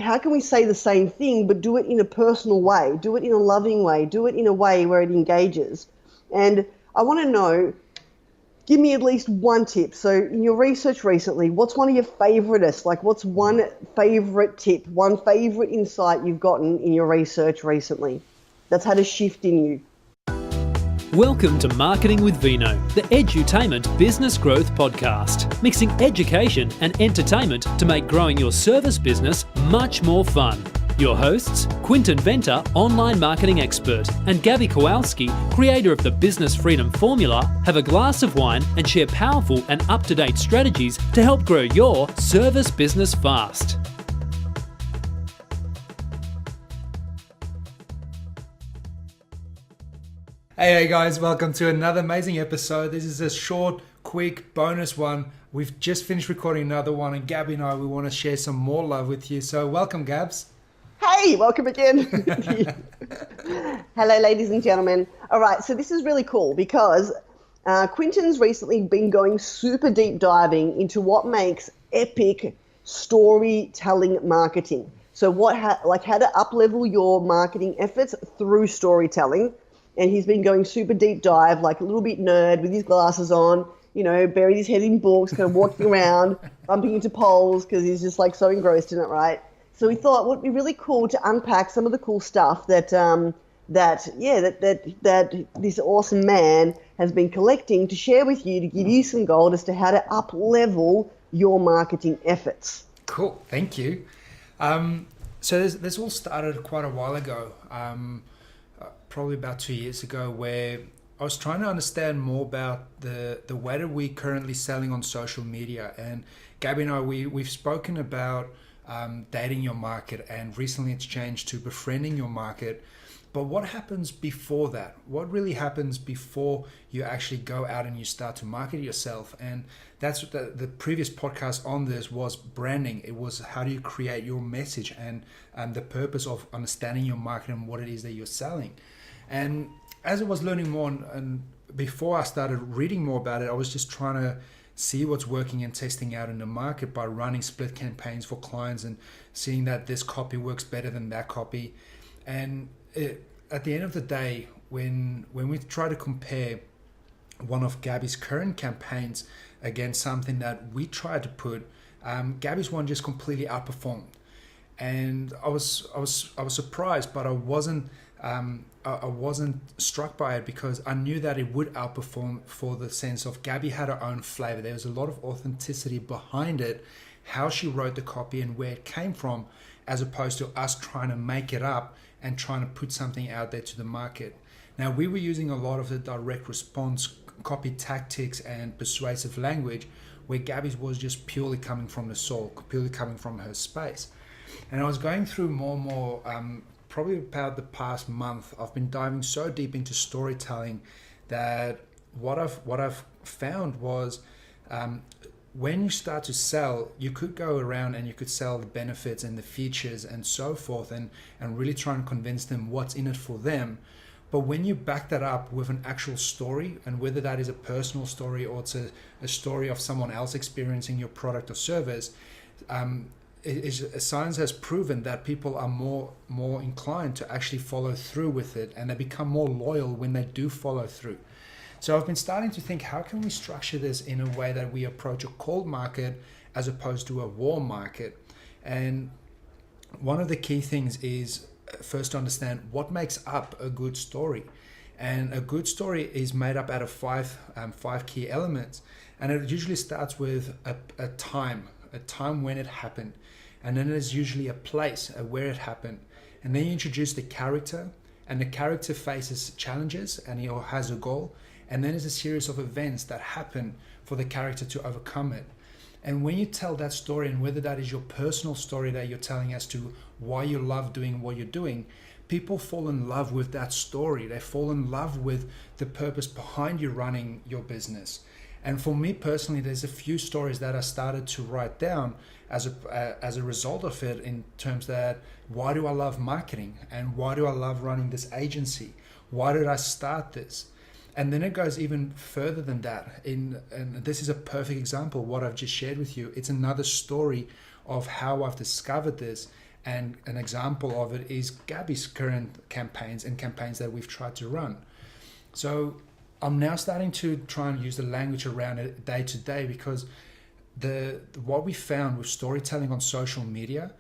how can we say the same thing but do it in a personal way, do it in a loving way, do it in a way where it engages? And I want to know, give me at least one tip. So in your research recently, what's one of your favorites? Like, what's one favorite tip, one favorite insight you've gotten in your research recently that's had a shift in you? Welcome to Marketing with Vino, the edutainment business growth podcast, mixing education and entertainment to make growing your service business much more fun. Your hosts, Quinton Venter, online marketing expert, and Gabby Kowalski, creator of the Business Freedom Formula, have a glass of wine and share powerful and up-to-date strategies to help grow your service business fast. Hey guys, welcome to another amazing episode. This is a short, quick bonus one. We've just finished recording another one, and Gabby and I, we want to share some more love with you. So welcome, Gabs. Hey, welcome again. Hello, ladies and gentlemen. All right, so this is really cool because Quinton's recently been going super deep diving into what makes epic storytelling marketing. So how to up-level your marketing efforts through storytelling. And he's been going super deep dive, like a little bit nerd with his glasses on, you know, buried his head in books, kind of walking around, bumping into poles because he's just like so engrossed in it, right? So we thought it would be really cool to unpack some of the cool stuff that this awesome man has been collecting to share with you, to give you some gold as to how to up-level your marketing efforts. Cool, thank you. So this all started quite a while ago. Probably about 2 years ago, where I was trying to understand more about the way that we're currently selling on social media. And Gabby and I, we've spoken about dating your market, and recently it's changed to befriending your market. But what happens before that? What really happens before you actually go out and you start to market yourself? And that's what the previous podcast on this was branding. It was how do you create your message and the purpose of understanding your market and what it is that you're selling. And as I was learning more and before I started reading more about it, I was just trying to see what's working and testing out in the market by running split campaigns for clients and seeing that this copy works better than that copy. And at the end of the day, when we try to compare one of Gabby's current campaigns against something that we tried to put, Gabby's one just completely outperformed. And I was surprised, but I wasn't struck by it because I knew that it would outperform for the sense of Gabby had her own flavor. There was a lot of authenticity behind it, how she wrote the copy and where it came from, as opposed to us trying to make it up and trying to put something out there to the market. Now, we were using a lot of the direct response copy tactics and persuasive language, where Gabby's was just purely coming from the soul, purely coming from her space. And I was going through more and more, probably about the past month, I've been diving so deep into storytelling that what I've found was when you start to sell, you could go around and you could sell the benefits and the features and so forth and really try and convince them what's in it for them. But when you back that up with an actual story, and whether that is a personal story or it's a story of someone else experiencing your product or service, science has proven that people are more inclined to actually follow through with it, and they become more loyal when they do follow through. So I've been starting to think, how can we structure this in a way that we approach a cold market as opposed to a warm market? And one of the key things is first to understand what makes up a good story. And a good story is made up out of five key elements. And it usually starts with a time when it happened. And then there's usually a place where it happened. And then you introduce the character, and the character faces challenges and he has a goal. And then there's a series of events that happen for the character to overcome it. And when you tell that story, and whether that is your personal story that you're telling as to why you love doing what you're doing, people fall in love with that story. They fall in love with the purpose behind you running your business. And for me personally, there's a few stories that I started to write down as a result of it, in terms that why do I love marketing, and why do I love running this agency? Why did I start this? And then it goes even further than that. And this is a perfect example, what I've just shared with you. It's another story of how I've discovered this And an example of it is Gabby's current campaigns and campaigns that we've tried to run. So I'm now starting to try and use the language around it day to day, because what we found with storytelling on social media,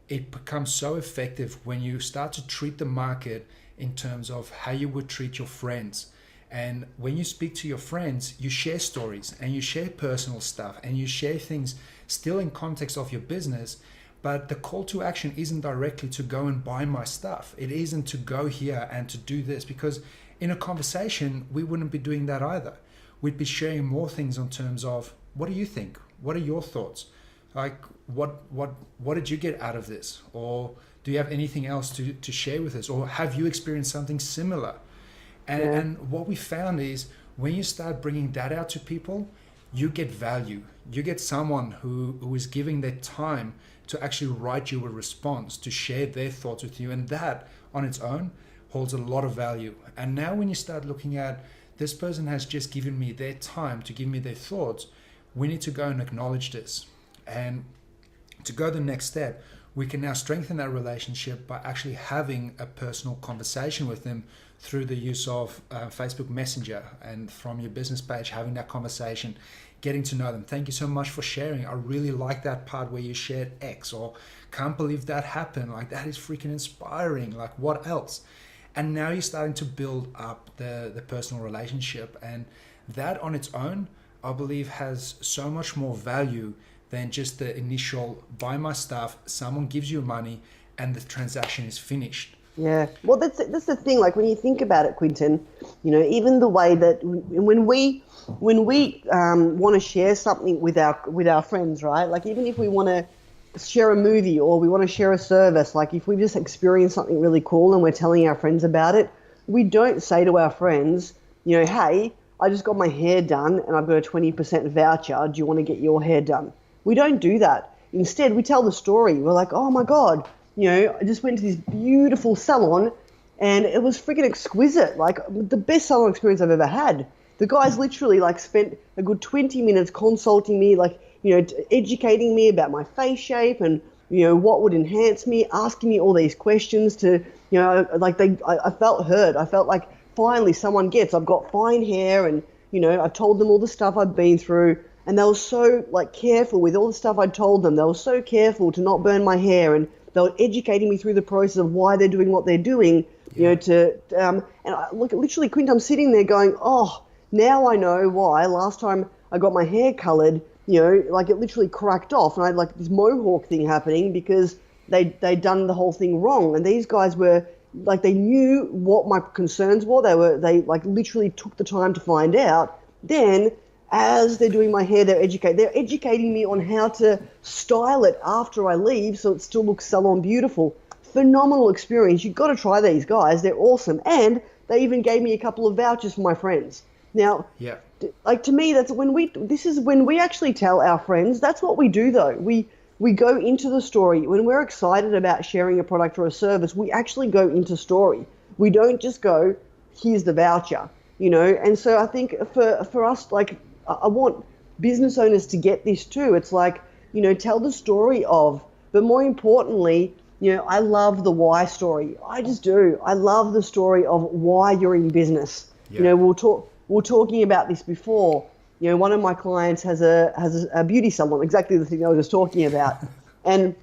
it becomes so effective when you start to treat the market in terms of how you would treat your friends. And when you speak to your friends, you share stories and you share personal stuff and you share things still in context of your business. But the call to action isn't directly to go and buy my stuff. It isn't to go here and to do this, because in a conversation, we wouldn't be doing that either. We'd be sharing more things in terms of, what do you think? What are your thoughts? Like, what did you get out of this? Or do you have anything else to share with us? Or have you experienced something similar? And what we found is, when you start bringing that out to people, you get value. You get someone who is giving their time to actually write you a response, to share their thoughts with you. And that on its own holds a lot of value. And now when you start looking at, this person has just given me their time to give me their thoughts, we need to go and acknowledge this. And to go the next step, we can now strengthen that relationship by actually having a personal conversation with them through the use of Facebook Messenger, and from your business page, having that conversation, getting to know them. Thank you so much for sharing. I really like that part where you shared X, or can't believe that happened. Like, that is freaking inspiring. Like, what else? And now you're starting to build up the personal relationship. And that on its own, I believe, has so much more value than just the initial buy my stuff, someone gives you money, and the transaction is finished. Yeah, well, that's the thing. Like, when you think about it, Quinton, even the way that when we want to share something with our friends, right? Like, even if we want to share a movie or we want to share a service, like if we just experience something really cool and we're telling our friends about it, we don't say to our friends, hey, I just got my hair done and I've got a 20% voucher. Do you want to get your hair done? We don't do that. Instead, we tell the story. We're like, oh my God, I just went to this beautiful salon and it was freaking exquisite. Like, the best salon experience I've ever had. The guys literally spent a good 20 minutes consulting me, educating me about my face shape and, what would enhance me, asking me all these questions to, I felt heard. I felt like finally someone gets, I've got fine hair and, I've told them all the stuff I've been through. And they were so careful with all the stuff I told them. They were so careful to not burn my hair, and they were educating me through the process of why they're doing what they're doing. And I look, literally, Quint, I'm sitting there going, oh, now I know why last time I got my hair coloured, it literally cracked off, and I had this mohawk thing happening because they'd done the whole thing wrong. And these guys were they knew what my concerns were. They literally took the time to find out. Then, as they're doing my hair, they're educating me on how to style it after I leave so it still looks salon beautiful. Phenomenal experience. You've got to try these guys. They're awesome. And they even gave me a couple of vouchers for my friends. Now, to me, this is when we actually tell our friends. That's what we do, though. We go into the story. When we're excited about sharing a product or a service, we actually go into story. We don't just go, here's the voucher, And so I think for us, I want business owners to get this too. It's tell the story of, but more importantly, I love the why story. I just do. I love the story of why you're in business. Yeah. We were talking about this before. One of my clients has a beauty salon, exactly the thing I was just talking about. And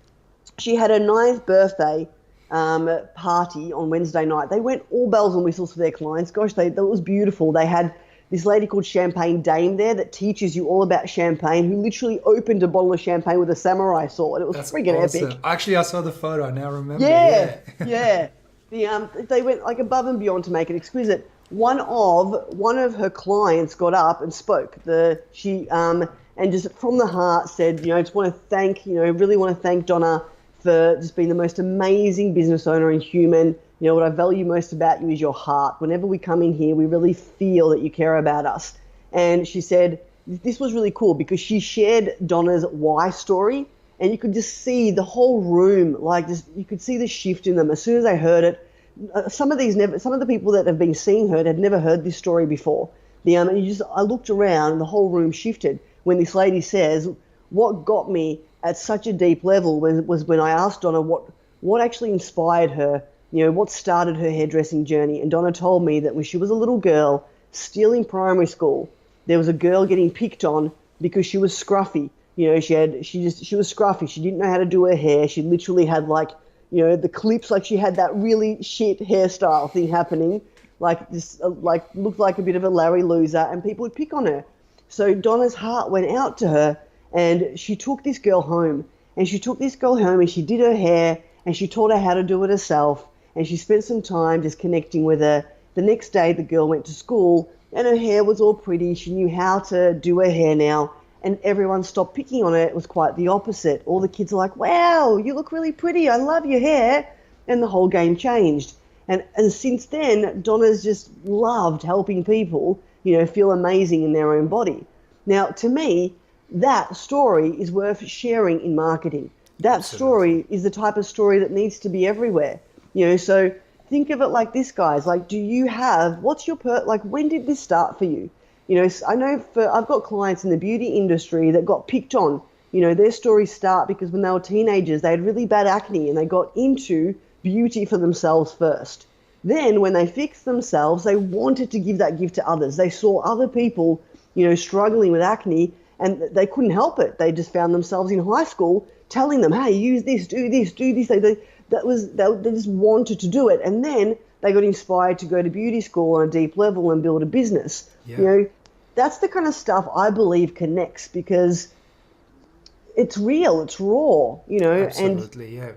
she had a 9th birthday party on Wednesday night. They went all bells and whistles for their clients. Gosh, that was beautiful. They had this lady called Champagne Dame there that teaches you all about champagne, who literally opened a bottle of champagne with a samurai sword. It was freaking awesome. epic. Actually, I saw the photo. I now remember. Yeah. They went above and beyond to make it exquisite. One of her clients got up and spoke. And just from the heart said, just want to thank, really want to thank Donna for just being the most amazing business owner and human. What I value most about you is your heart. Whenever we come in here, we really feel that you care about us. And she said, this was really cool because she shared Donna's why story, and you could just see the whole room, you could see the shift in them. As soon as they heard it, some of the people that have been seeing her had never heard this story before. I looked around and the whole room shifted when this lady says, what got me at such a deep level was when I asked Donna what actually inspired her, what started her hairdressing journey. And Donna told me that when she was a little girl, still in primary school, there was a girl getting picked on because she was scruffy. She was scruffy. She didn't know how to do her hair. She literally had the clips, she had that really shit hairstyle thing happening, looked like a bit of a Larry loser, and people would pick on her. So Donna's heart went out to her, and she took this girl home, and she did her hair, and she taught her how to do it herself, and she spent some time just connecting with her. The next day, the girl went to school, and her hair was all pretty. She knew how to do her hair now, and everyone stopped picking on her. It was quite the opposite. All the kids are like, wow, you look really pretty. I love your hair. And the whole game changed. And since then, Donna's just loved helping people, feel amazing in their own body. Now, to me, that story is worth sharing in marketing. That story is the type of story that needs to be everywhere. So think of it like this, guys. When did this start for you? I know I've got clients in the beauty industry that got picked on. Their stories start because when they were teenagers, they had really bad acne and they got into beauty for themselves first. Then when they fixed themselves, they wanted to give that gift to others. They saw other people, struggling with acne, and they couldn't help it. They just found themselves in high school telling them, hey, use this, do this, do this. They just wanted to do it. And then they got inspired to go to beauty school on a deep level and build a business. Yeah. That's the kind of stuff I believe connects because it's real, it's raw, Absolutely, and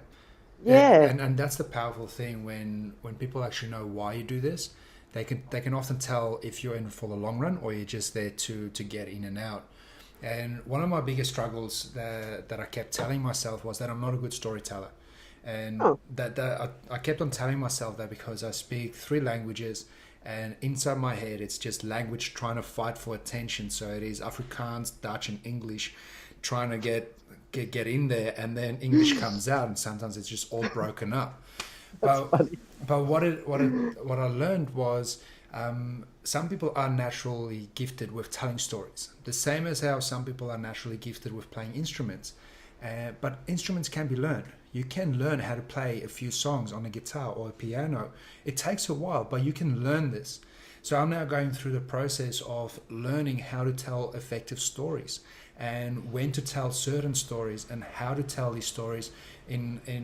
yeah. And that's the powerful thing when people actually know why you do this. They can often tell if you're in for the long run or you're just there to get in and out. And one of my biggest struggles that I kept telling myself was that I'm not a good storyteller. And that I kept on telling myself that because I speak 3 languages, and inside my head it's just language trying to fight for attention. So it is Afrikaans, Dutch and English trying to get in there, and then English comes out, and sometimes it's just all broken up. But what I learned was some people are naturally gifted with telling stories, the same as how some people are naturally gifted with playing instruments. But instruments can be learned. You can learn how to play a few songs on a guitar or a piano. It takes a while, but you can learn this. So I'm now going through the process of learning how to tell effective stories and when to tell certain stories and how to tell these stories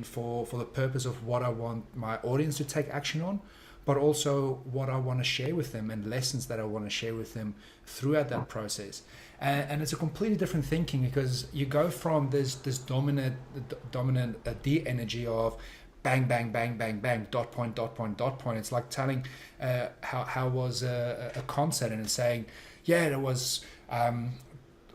for the purpose of what I want my audience to take action on, but also what I want to share with them and lessons that I want to share with them throughout that process. And it's a completely different thinking because you go from this dominant D energy of bang, bang, bang, bang, bang, dot point, dot point, dot point. It's like telling how was a concert and saying, yeah, there was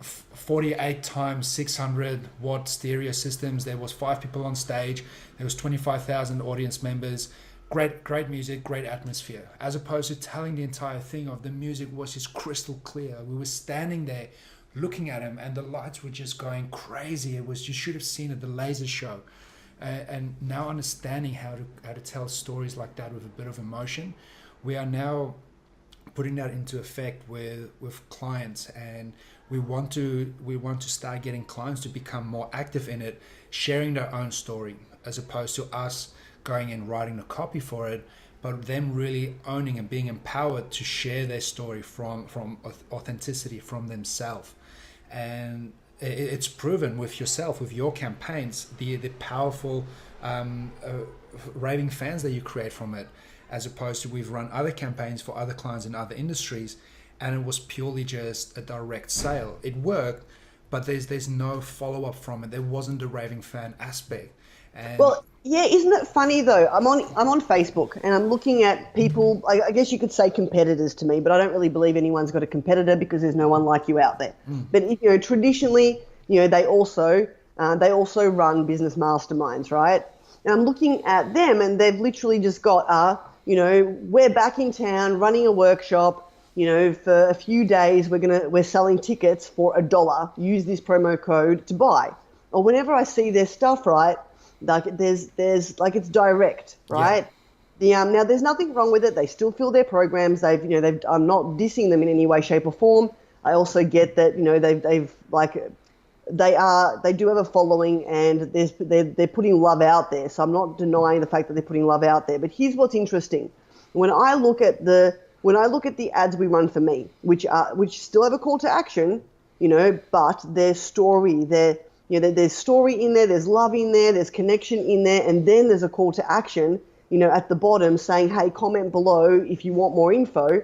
48 times 600 watt stereo systems. There was 5 people on stage. There was 25,000 audience members. Great music, great atmosphere, as opposed to telling the entire thing of the music was just crystal clear. We were standing there looking at him and the lights were just going crazy. It was, you should have seen it, the laser show. And now understanding how to tell stories like that with a bit of emotion, we are now putting that into effect with clients, and we want to start getting clients to become more active in it, sharing their own story, as opposed to us going and writing the copy for it, but them really owning and being empowered to share their story from authenticity from themselves. And it's proven with yourself, with your campaigns, the powerful raving fans that you create from it, as opposed to we've run other campaigns for other clients in other industries and it was purely just a direct sale. It worked, but there's no follow-up from it. There wasn't the raving fan aspect. And well, yeah, isn't it funny though? I'm on Facebook and I'm looking at people. I guess you could say competitors to me, but I don't really believe anyone's got a competitor because there's no one like you out there. But traditionally, they also run business masterminds, right? And I'm looking at them, and they've literally just got we're back in town running a workshop. For a few days, we're selling tickets for $1. Use this promo code to buy. Or whenever I see their stuff, right? Like there's like it's direct, right? Yeah. Now there's nothing wrong with it. They still fill their programs. I'm not dissing them in any way, shape, or form. I also get that they've like they do have a following, and they're putting love out there. So I'm not denying the fact that they're putting love out there. But here's what's interesting: when I look at the ads we run for me, which still have a call to action, but there's story, there's story in there, there's love in there, there's connection in there, and then there's a call to action, at the bottom saying, hey, comment below if you want more info.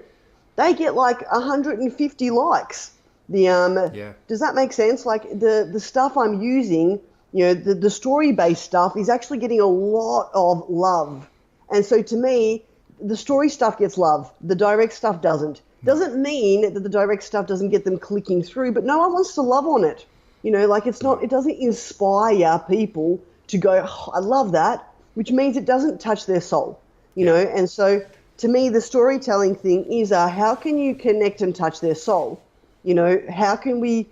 They get like 150 likes. Does that make sense? Like the stuff I'm using, the story-based stuff is actually getting a lot of love. And so to me, the story stuff gets love. The direct stuff doesn't. Doesn't mean that the direct stuff doesn't get them clicking through, but no one wants to love on it. It doesn't inspire people to go, oh, I love that, which means it doesn't touch their soul, And so to me, the storytelling thing is how can you connect and touch their soul? How can we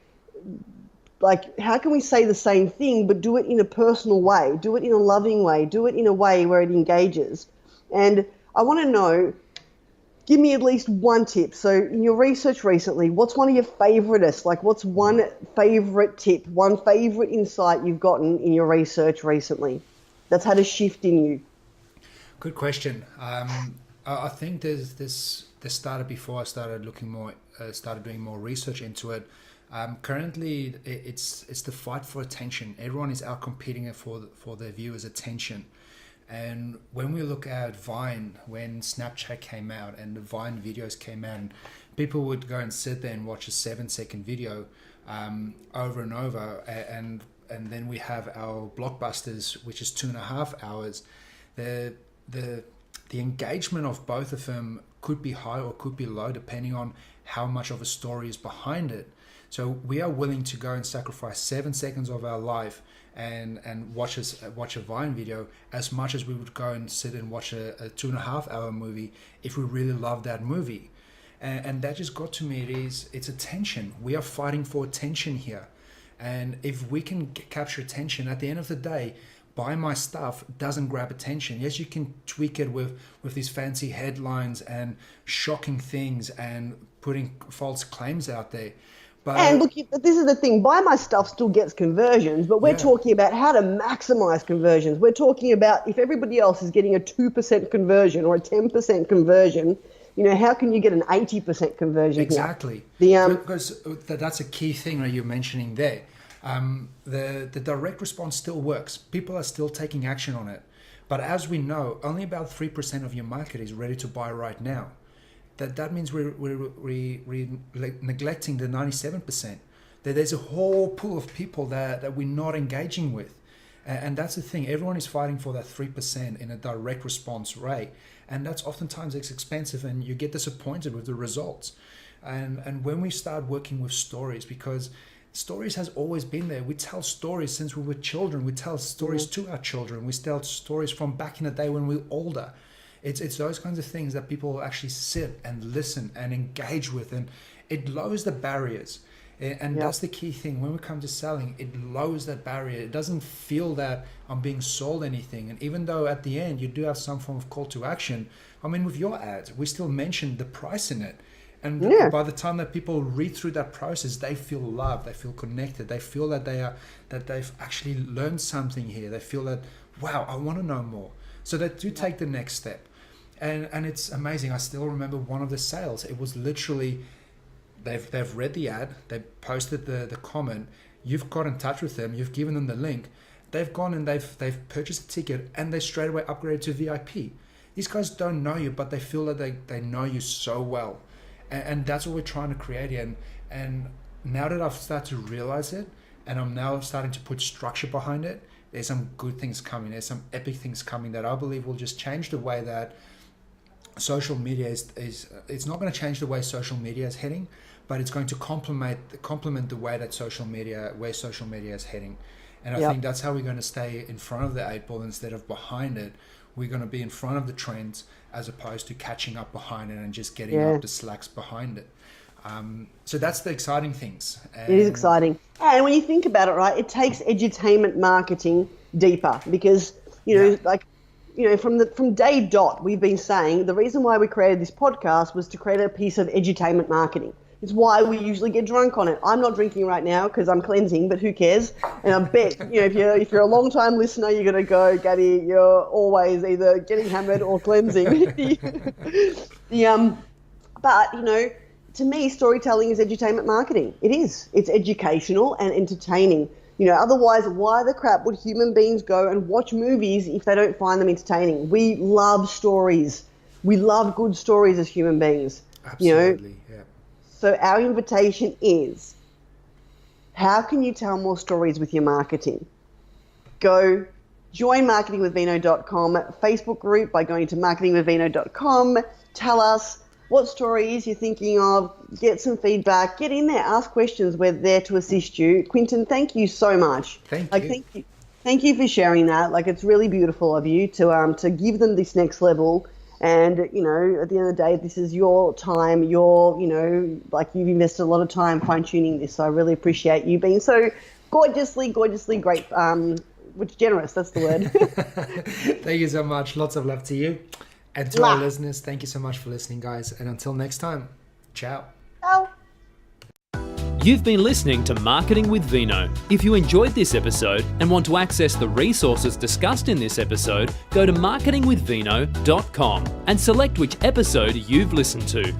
say the same thing, but do it in a personal way, do it in a loving way, do it in a way where it engages? And I want to know, give me at least one tip. So in your research recently, what's one of your favoriteest? Like what's one favorite tip, one favorite insight you've gotten in your research recently that's had a shift in you? Good question. I think this started before I started looking more, started doing more research into it. Currently, it's the fight for attention. Everyone is out competing for their viewers' attention. And when we look at Vine, when Snapchat came out and the Vine videos came out, and people would go and sit there and watch a 7-second video over and over, and then we have our blockbusters, which is 2.5 hours. The engagement of both of them could be high or could be low depending on how much of a story is behind it. So we are willing to go and sacrifice 7 seconds of our life and watch a Vine video as much as we would go and sit and watch a 2.5 hour movie if we really love that movie. And that just got to me. It's attention. We are fighting for attention here. And if we can capture attention, at the end of the day, buy my stuff doesn't grab attention. Yes, you can tweak it with these fancy headlines and shocking things and putting false claims out there. But, and look, this is the thing, buy my stuff still gets conversions, but we're talking about how to maximize conversions. We're talking about if everybody else is getting a 2% conversion or a 10% conversion, how can you get an 80% conversion? Exactly. Because that's a key thing that you're mentioning there. The direct response still works. People are still taking action on it. But as we know, only about 3% of your market is ready to buy right now. That means we're neglecting the 97%. That there's a whole pool of people that we're not engaging with. And that's the thing. Everyone is fighting for that 3% in a direct response rate. And that's oftentimes it's expensive and you get disappointed with the results. And when we start working with stories, because stories has always been there. We tell stories since we were children. We tell stories to our children. We tell stories from back in the day when we were older. It's those kinds of things that people actually sit and listen and engage with, and it lowers the barriers. And that's the key thing. When we come to selling, it lowers that barrier. It doesn't feel that I'm being sold anything. And even though at the end you do have some form of call to action, I mean, with your ads, we still mention the price in it. And by the time that people read through that process, they feel loved, they feel connected, they feel that they've actually learned something here. They feel that, wow, I want to know more. So they do take the next step. And it's amazing. I still remember one of the sales. It was literally, they've read the ad, they posted the comment, you've got in touch with them, you've given them the link, they've gone and they've purchased a ticket and they straight away upgraded to VIP. These guys don't know you, but they feel that they know you so well. And that's what we're trying to create here. And now that I've started to realize it, and I'm now starting to put structure behind it, there's some good things coming. There's some epic things coming that I believe will just change the way that social media is. It's not going to change the way social media is heading, but it's going to complement the way that social media is heading. And I think that's how we're going to stay in front of the 8 ball instead of behind it. We're going to be in front of the trends as opposed to catching up behind it and just getting up the slacks behind it. So that's the exciting things. It is exciting. And when you think about it, right, it takes edutainment marketing deeper because, from day dot, we've been saying the reason why we created this podcast was to create a piece of edutainment marketing. It's why we usually get drunk on it. I'm not drinking right now because I'm cleansing, but who cares? And I bet, if you're a long time listener, you're going to go, Gabby, you're always either getting hammered or cleansing. But to me, storytelling is edutainment marketing. It is. It's educational and entertaining. Otherwise, why the crap would human beings go and watch movies if they don't find them entertaining? We love stories. We love good stories as human beings. Absolutely, yeah. So our invitation is, how can you tell more stories with your marketing? Go join marketingwithvino.com Facebook group by going to marketingwithvino.com. Tell us what stories you're thinking of, get some feedback, get in there, ask questions. We're there to assist you. Quinton, thank you so much. Thank you. Thank you for sharing that. It's really beautiful of you to give them this next level. And, at the end of the day, this is your time. You've invested a lot of time fine-tuning this. So I really appreciate you being so gorgeously great. Generous, that's the word. Thank you so much. Lots of love to you. And to our listeners, thank you so much for listening, guys. And until next time, ciao. Ciao. You've been listening to Marketing with Vino. If you enjoyed this episode and want to access the resources discussed in this episode, go to marketingwithvino.com and select which episode you've listened to.